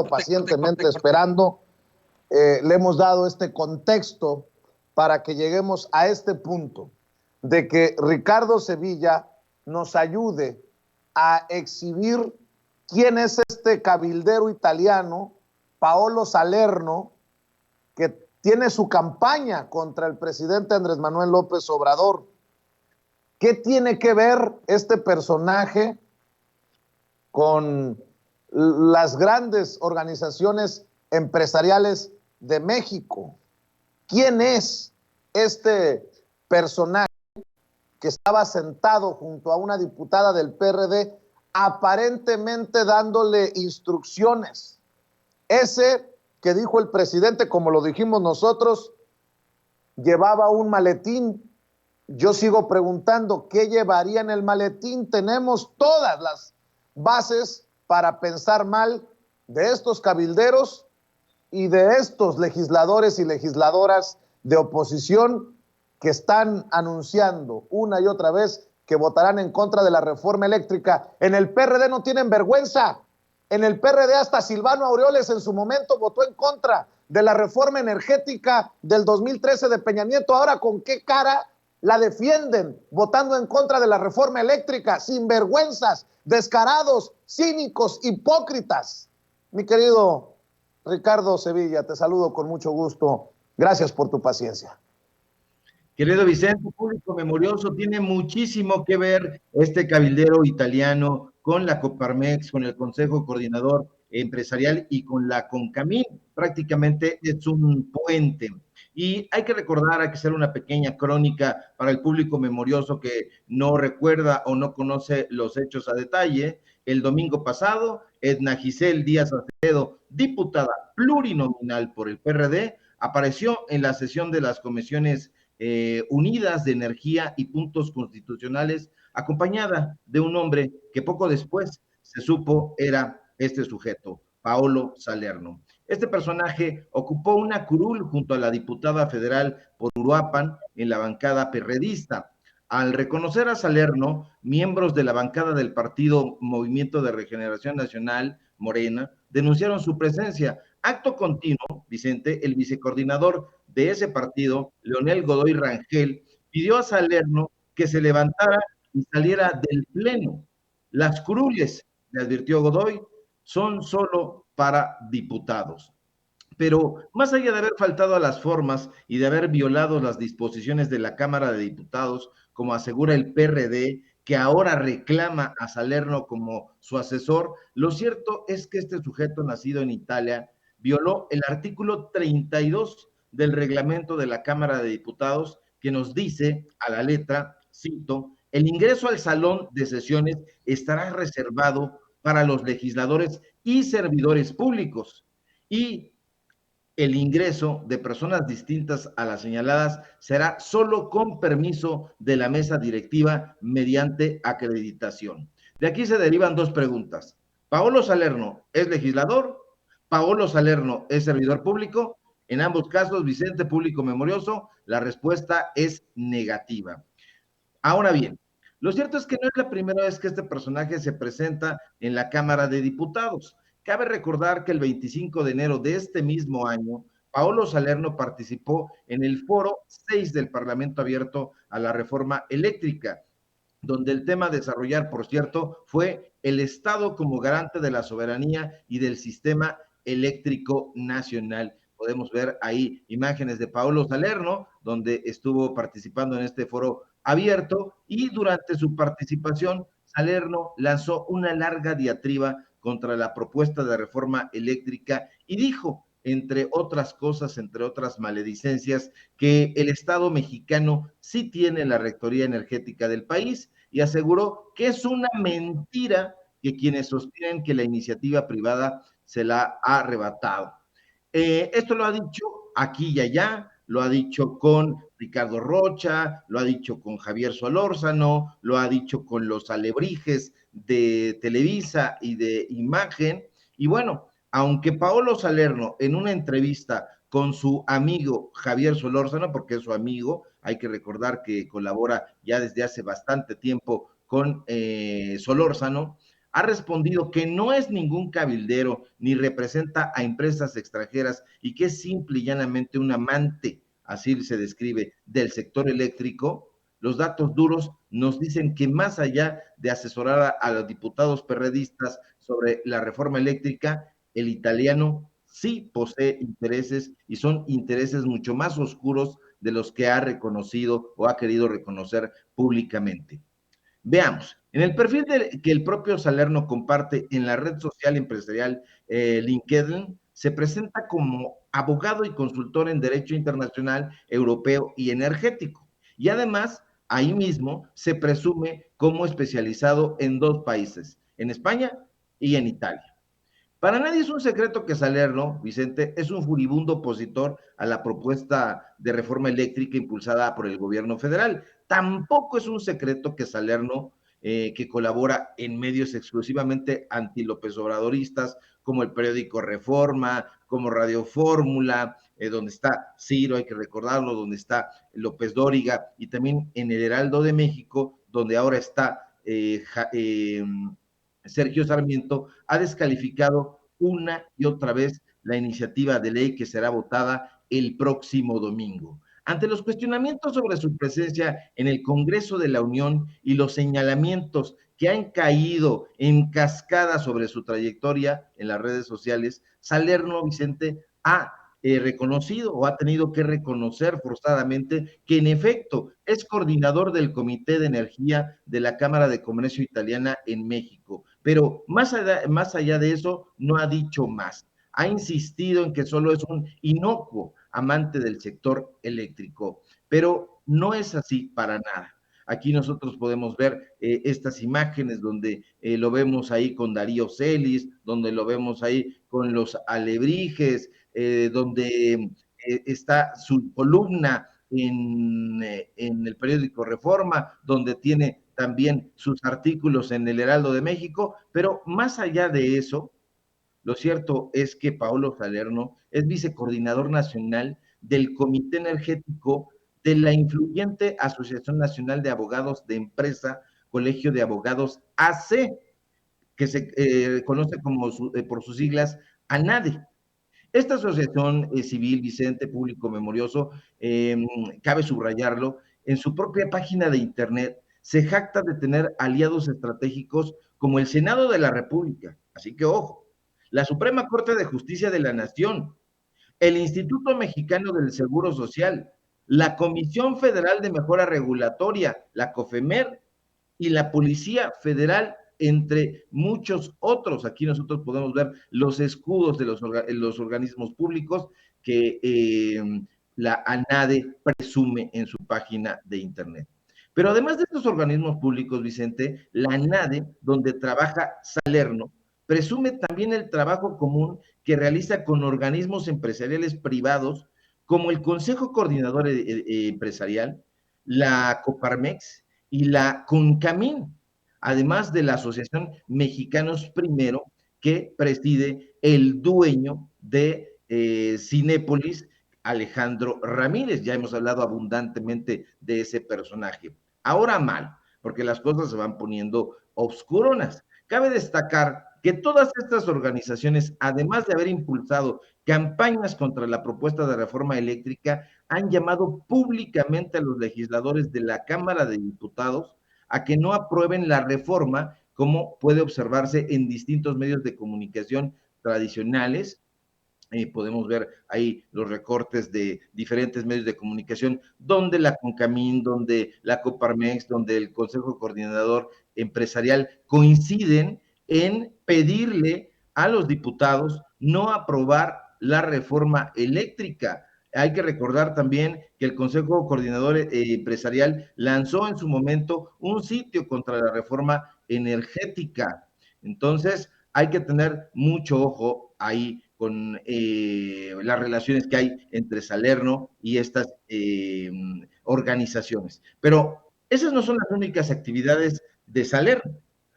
pacientemente esperando. Le hemos dado este contexto para que lleguemos a este punto de que Ricardo Sevilla nos ayude a exhibir quién es este cabildero italiano, Paolo Salerno, que tiene su campaña contra el presidente Andrés Manuel López Obrador. ¿Qué tiene que ver este personaje con las grandes organizaciones empresariales de México? ¿Quién es este personaje que estaba sentado junto a una diputada del PRD aparentemente dándole instrucciones? Ese que dijo el presidente, como lo dijimos nosotros, llevaba un maletín. Yo sigo preguntando, ¿qué llevaría en el maletín? Tenemos todas las bases para pensar mal de estos cabilderos y de estos legisladores y legisladoras de oposición que están anunciando una y otra vez que votarán en contra de la reforma eléctrica. En el PRD no tienen vergüenza. En el PRD hasta Silvano Aureoles en su momento votó en contra de la reforma energética del 2013 de Peña Nieto. Ahora, ¿con qué cara la defienden votando en contra de la reforma eléctrica? Sinvergüenzas, descarados, cínicos, hipócritas. Mi querido Ricardo Sevilla, te saludo con mucho gusto. Gracias por tu paciencia. Querido Vicente, público memorioso, tiene muchísimo que ver este cabildero italiano con la Coparmex, con el Consejo Coordinador Empresarial y con la CONCAMIN. Prácticamente es un puente. Y hay que recordar, hay que hacer una pequeña crónica para el público memorioso que no recuerda o no conoce los hechos a detalle. El domingo pasado, Edna Giselle Díaz Acevedo, diputada plurinominal por el PRD, apareció en la sesión de las comisiones Unidas de Energía y Puntos Constitucionales, acompañada de un hombre que poco después se supo era este sujeto, Paolo Salerno. Este personaje ocupó una curul junto a la diputada federal por Uruapan en la bancada perredista. Al reconocer a Salerno, miembros de la bancada del partido Movimiento de Regeneración Nacional, Morena, denunciaron su presencia. Acto continuo, Vicente, el vicecoordinador de ese partido, Leonel Godoy Rangel, pidió a Salerno que se levantara y saliera del pleno. Las curules, le advirtió Godoy, son solo para diputados. Pero más allá de haber faltado a las formas y de haber violado las disposiciones de la Cámara de Diputados, como asegura el PRD, que ahora reclama a Salerno como su asesor, lo cierto es que este sujeto nacido en Italia violó el artículo 32 del reglamento de la Cámara de Diputados, que nos dice a la letra, cito, el ingreso al salón de sesiones estará reservado para los legisladores y servidores públicos, y el ingreso de personas distintas a las señaladas será solo con permiso de la mesa directiva mediante acreditación. De aquí se derivan dos preguntas. ¿Paolo Salerno es legislador? ¿Paolo Salerno es servidor público? En ambos casos, Vicente, público memorioso, la respuesta es negativa. Ahora bien, lo cierto es que no es la primera vez que este personaje se presenta en la Cámara de Diputados. Cabe recordar que el 25 de enero de este mismo año, Paolo Salerno participó en el foro 6 del Parlamento Abierto a la Reforma Eléctrica, donde el tema a desarrollar, por cierto, fue el Estado como garante de la soberanía y del sistema eléctrico nacional. Podemos ver ahí imágenes de Paolo Salerno, donde estuvo participando en este foro abierto, y durante su participación, Salerno lanzó una larga diatriba contra la propuesta de reforma eléctrica y dijo, entre otras cosas, entre otras maledicencias, que el Estado mexicano sí tiene la rectoría energética del país y aseguró que es una mentira que quienes sostienen que la iniciativa privada se la ha arrebatado. Esto lo ha dicho aquí y allá, lo ha dicho con Ricardo Rocha, lo ha dicho con Javier Solórzano, lo ha dicho con los alebrijes de Televisa y de Imagen. Y bueno, aunque Paolo Salerno en una entrevista con su amigo Javier Solórzano, porque es su amigo, hay que recordar que colabora ya desde hace bastante tiempo con Solórzano, ha respondido que no es ningún cabildero ni representa a empresas extranjeras y que es simple y llanamente un amante, así se describe, del sector eléctrico. Los datos duros nos dicen que más allá de asesorar a los diputados perredistas sobre la reforma eléctrica, el italiano sí posee intereses y son intereses mucho más oscuros de los que ha reconocido o ha querido reconocer públicamente. Veamos, en el perfil que el propio Salerno comparte en la red social empresarial LinkedIn, se presenta como abogado y consultor en Derecho Internacional, Europeo y Energético. Y además, ahí mismo se presume como especializado en 2 países, en España y en Italia. Para nadie es un secreto que Salerno, Vicente, es un furibundo opositor a la propuesta de reforma eléctrica impulsada por el gobierno federal. Tampoco es un secreto que Salerno, que colabora en medios exclusivamente anti-López Obradoristas, como el periódico Reforma, como Radio Fórmula, donde está Ciro, hay que recordarlo, donde está López Dóriga, y también en el Heraldo de México, donde ahora está Sergio Sarmiento, ha descalificado una y otra vez la iniciativa de ley que será votada el próximo domingo. Ante los cuestionamientos sobre su presencia en el Congreso de la Unión y los señalamientos que han caído en cascada sobre su trayectoria en las redes sociales, Salerno, Vicente, ha reconocido o ha tenido que reconocer forzadamente que en efecto es coordinador del Comité de Energía de la Cámara de Comercio Italiana en México, pero más allá de eso no ha dicho más. Ha insistido en que solo es un inocuo amante del sector eléctrico, pero no es así para nada. Aquí nosotros podemos ver estas imágenes donde lo vemos ahí con Darío Celis, donde lo vemos ahí con los alebrijes, donde está su columna en el periódico Reforma, donde tiene también sus artículos en el Heraldo de México, pero más allá de eso, lo cierto es que Paolo Salerno es vicecoordinador nacional del Comité Energético de la influyente Asociación Nacional de Abogados de Empresa, Colegio de Abogados AC, que se conoce como por sus siglas ANADE. Esta asociación civil, Vicente, público memorioso, cabe subrayarlo, en su propia página de internet se jacta de tener aliados estratégicos como el Senado de la República, así que ojo, la Suprema Corte de Justicia de la Nación, el Instituto Mexicano del Seguro Social, la Comisión Federal de Mejora Regulatoria, la COFEMER, y la Policía Federal, entre muchos otros. Aquí nosotros podemos ver los escudos de los organismos públicos que la ANADE presume en su página de internet. Pero además de estos organismos públicos, Vicente, la ANADE, donde trabaja Salerno, presume también el trabajo común que realiza con organismos empresariales privados, como el Consejo Coordinador Empresarial, la Coparmex y la CONCAMIN, además de la Asociación Mexicanos Primero, que preside el dueño de Cinépolis, Alejandro Ramírez. Ya hemos hablado abundantemente de ese personaje. Ahora mal, porque las cosas se van poniendo obscuronas. Cabe destacar que todas estas organizaciones, además de haber impulsado campañas contra la propuesta de reforma eléctrica, han llamado públicamente a los legisladores de la Cámara de Diputados a que no aprueben la reforma, como puede observarse en distintos medios de comunicación tradicionales. Podemos ver ahí los recortes de diferentes medios de comunicación, donde la CONCAMIN, donde la Coparmex, donde el Consejo Coordinador Empresarial coinciden en pedirle a los diputados no aprobar la reforma eléctrica. Hay que recordar también que el Consejo Coordinador Empresarial lanzó en su momento un sitio contra la reforma energética. Entonces, hay que tener mucho ojo ahí con las relaciones que hay entre Salerno y estas organizaciones. Pero esas no son las únicas actividades de Salerno.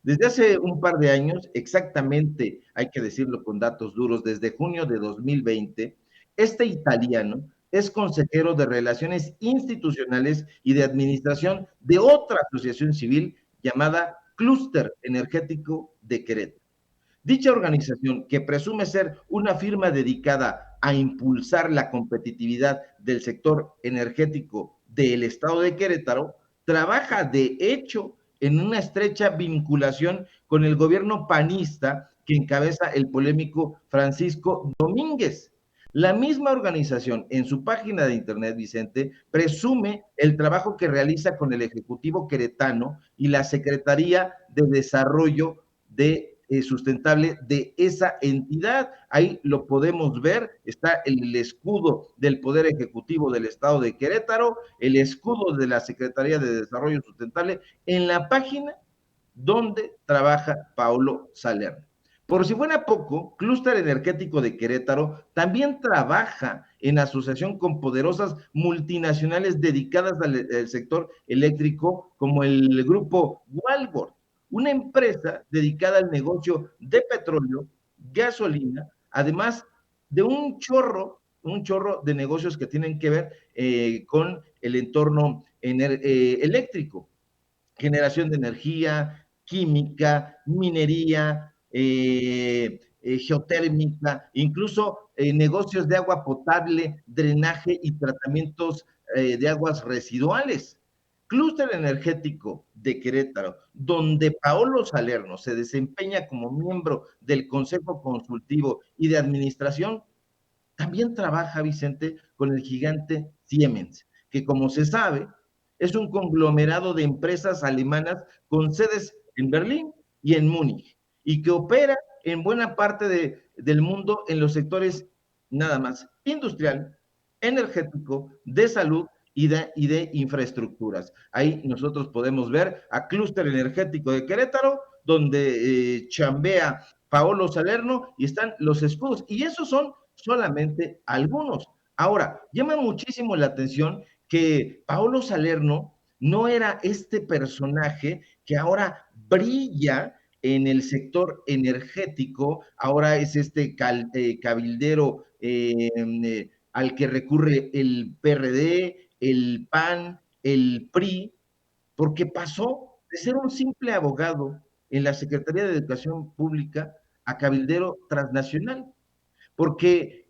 Desde hace un par de años, exactamente, hay que decirlo con datos duros, desde junio de 2020, este italiano es consejero de Relaciones Institucionales y de Administración de otra asociación civil llamada Clúster Energético de Querétaro. Dicha organización, que presume ser una firma dedicada a impulsar la competitividad del sector energético del estado de Querétaro, trabaja de hecho en una estrecha vinculación con el gobierno panista que encabeza el polémico Francisco Domínguez. La misma organización en su página de internet, Vicente, presume el trabajo que realiza con el Ejecutivo queretano y la Secretaría de Desarrollo Sustentable de esa entidad. Ahí lo podemos ver, está el escudo del Poder Ejecutivo del Estado de Querétaro, el escudo de la Secretaría de Desarrollo Sustentable en la página donde trabaja Paulo Salerno. Por si fuera poco, Clúster Energético de Querétaro también trabaja en asociación con poderosas multinacionales dedicadas al sector eléctrico, como el grupo Walmart, una empresa dedicada al negocio de petróleo, gasolina, además de un chorro de negocios que tienen que ver con el entorno eléctrico, generación de energía, química, minería, geotérmica, incluso negocios de agua potable, drenaje y tratamientos de aguas residuales. Clúster Energético de Querétaro, donde Paolo Salerno se desempeña como miembro del Consejo Consultivo y de Administración, también trabaja, Vicente, con el gigante Siemens, que como se sabe, es un conglomerado de empresas alemanas con sedes en Berlín y en Múnich, y que opera en buena parte del mundo en los sectores nada más industrial, energético, de salud y de infraestructuras. Ahí nosotros podemos ver a Clúster Energético de Querétaro, donde chambea Paolo Salerno y están los escudos. Y esos son solamente algunos. Ahora, llama muchísimo la atención que Paolo Salerno no era este personaje que ahora brilla en el sector energético, ahora es este cabildero al que recurre el PRD, el PAN, el PRI, porque pasó de ser un simple abogado en la Secretaría de Educación Pública a cabildero transnacional. Porque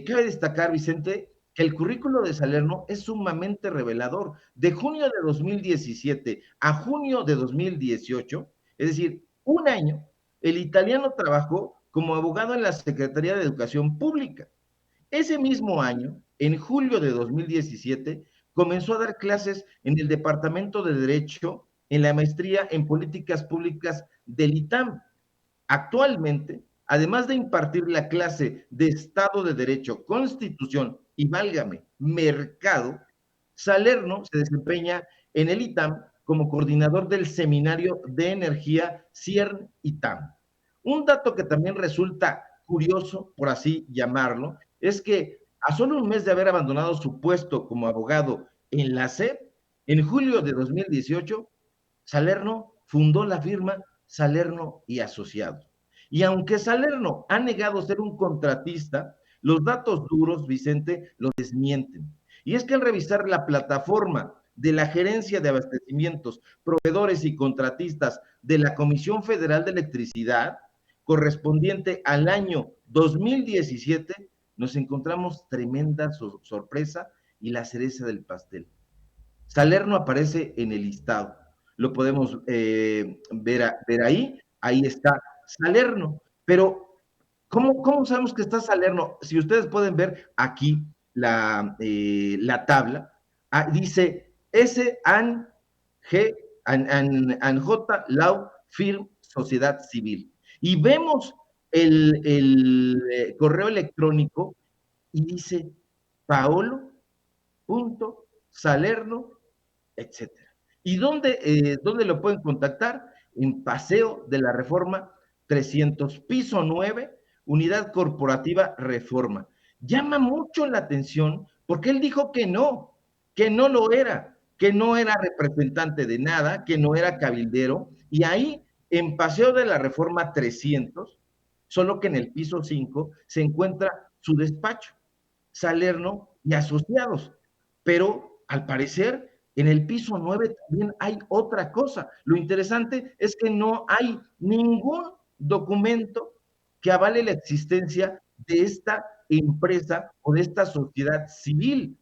cabe destacar, Vicente, que el currículo de Salerno es sumamente revelador. De junio de 2017 a junio de 2018, es decir, un año, el italiano trabajó como abogado en la Secretaría de Educación Pública. Ese mismo año, en julio de 2017, comenzó a dar clases en el Departamento de Derecho en la maestría en Políticas Públicas del ITAM. Actualmente, además de impartir la clase de Estado de Derecho, Constitución y, válgame, Mercado, Salerno se desempeña en el ITAM como coordinador del Seminario de Energía CIERN-ITAM. Un dato que también resulta curioso, por así llamarlo, es que a solo un mes de haber abandonado su puesto como abogado en la SEP, en julio de 2018, Salerno fundó la firma Salerno y Asociados. Y aunque Salerno ha negado ser un contratista, los datos duros, Vicente, lo desmienten. Y es que al revisar la plataforma de la Gerencia de Abastecimientos, Proveedores y Contratistas de la Comisión Federal de Electricidad, correspondiente al año 2017, nos encontramos tremenda sorpresa y la cereza del pastel. Salerno aparece en el listado. Lo podemos ver ahí está Salerno. Pero, ¿cómo sabemos que está Salerno? Si ustedes pueden ver aquí la tabla, dice S-AN-G, J, Lau, Firm, Sociedad Civil. Y vemos el correo electrónico y dice paolo.salerno, etcétera. ¿Y dónde lo pueden contactar? En Paseo de la Reforma 300, piso 9, Unidad Corporativa Reforma. Llama mucho la atención porque él dijo que no lo era, que no era representante de nada, que no era cabildero, y ahí en Paseo de la Reforma 300, solo que en el piso 5 se encuentra su despacho, Salerno y Asociados, pero al parecer En el piso 9 también hay otra cosa. Lo interesante es que no hay ningún documento que avale la existencia de esta empresa o de esta sociedad civil.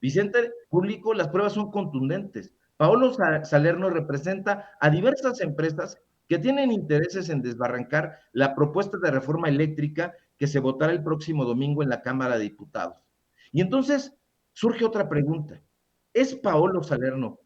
Vicente Público, las pruebas son contundentes. Paolo Salerno representa a diversas empresas que tienen intereses en desbarrancar la propuesta de reforma eléctrica que se votará el próximo domingo en la Cámara de Diputados. Y entonces surge otra pregunta. ¿Es Paolo Salerno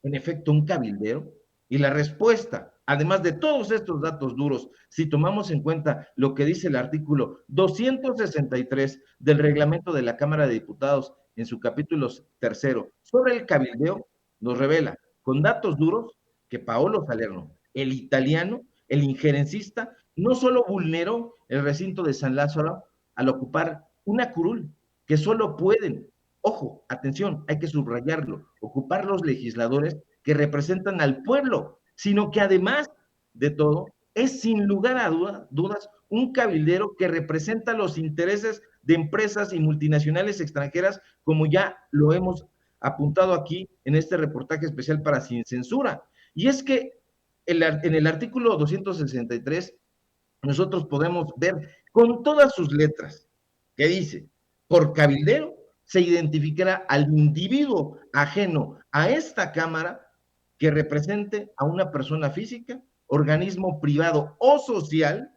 en efecto un cabildero? Y la respuesta, además de todos estos datos duros, si tomamos en cuenta lo que dice el artículo 263 del reglamento de la Cámara de Diputados en su capítulo tercero sobre el cabildeo, nos revela con datos duros que Paolo Salerno, el italiano, el injerencista, no solo vulneró el recinto de San Lázaro al ocupar una curul que solo pueden, ojo, atención, hay que subrayarlo, ocupar los legisladores que representan al pueblo, sino que además de todo, es sin lugar a dudas un cabildero que representa los intereses de empresas y multinacionales extranjeras, como ya lo hemos apuntado aquí en este reportaje especial para Sin Censura. Y es que en el artículo 263 nosotros podemos ver con todas sus letras que dice, por cabildero se identificará al individuo ajeno a esta Cámara que represente a una persona física, organismo privado o social,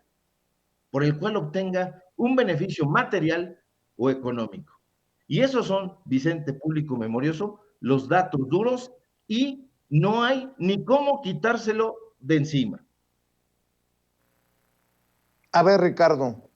por el cual obtenga un beneficio material o económico. Y esos son, Vicente Público Memorioso, los datos duros y no hay ni cómo quitárselo de encima. A ver, Ricardo,